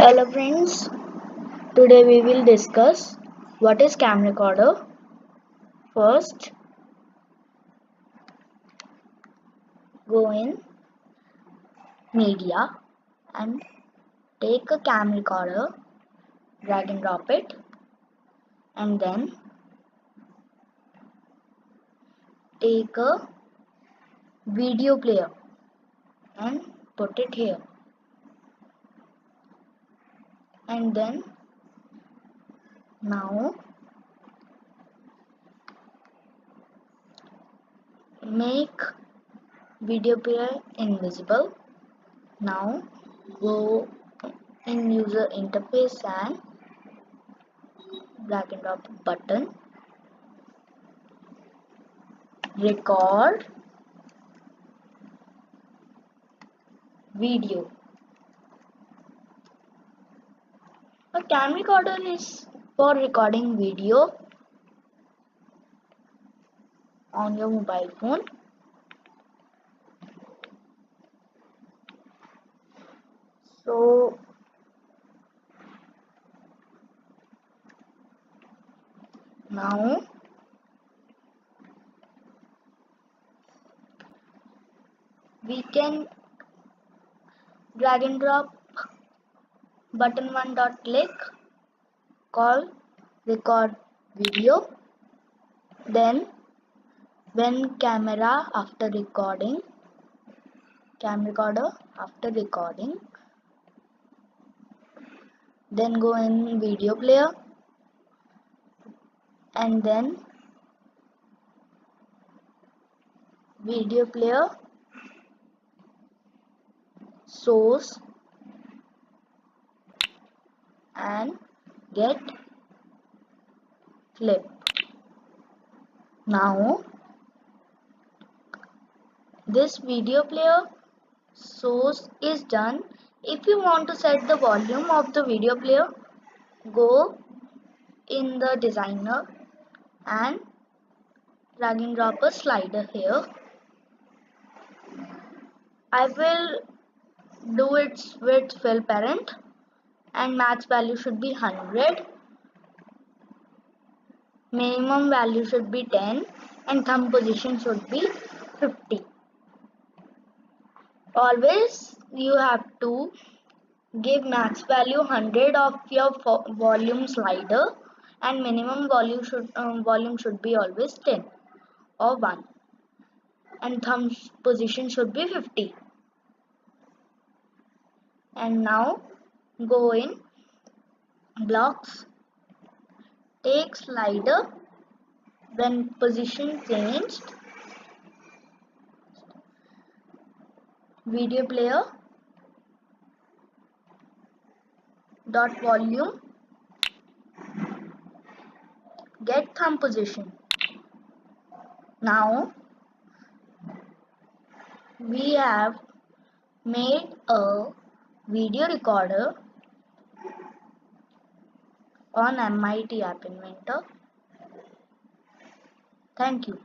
Hello friends, today we will discuss what is cam recorder. First, go in media and take a cam recorder, drag and drop it, and then take a video player and put it here, and then now make video player invisible. Now go in user interface and drag and drop button, record video. A cam recorder is for recording video on your mobile phone. So now we can drag and drop button one dot click, call record video. Then when cam recorder after recording, then go in video player and then video player source and get flip. Now this video player source is done. If you want to set the volume of the video player, go in the designer and drag and drop a slider here. I will do its with fill parent and max value should be 100, minimum value should be 10 and thumb position should be 50. Always you have to give max value 100 of your volume slider and minimum volume should be always 10 or 1 and thumb position should be 50. And now go in blocks, take slider, when position changed, video player dot volume, get thumb position. Now we have made a video recorder on MIT App Inventor. Thank you.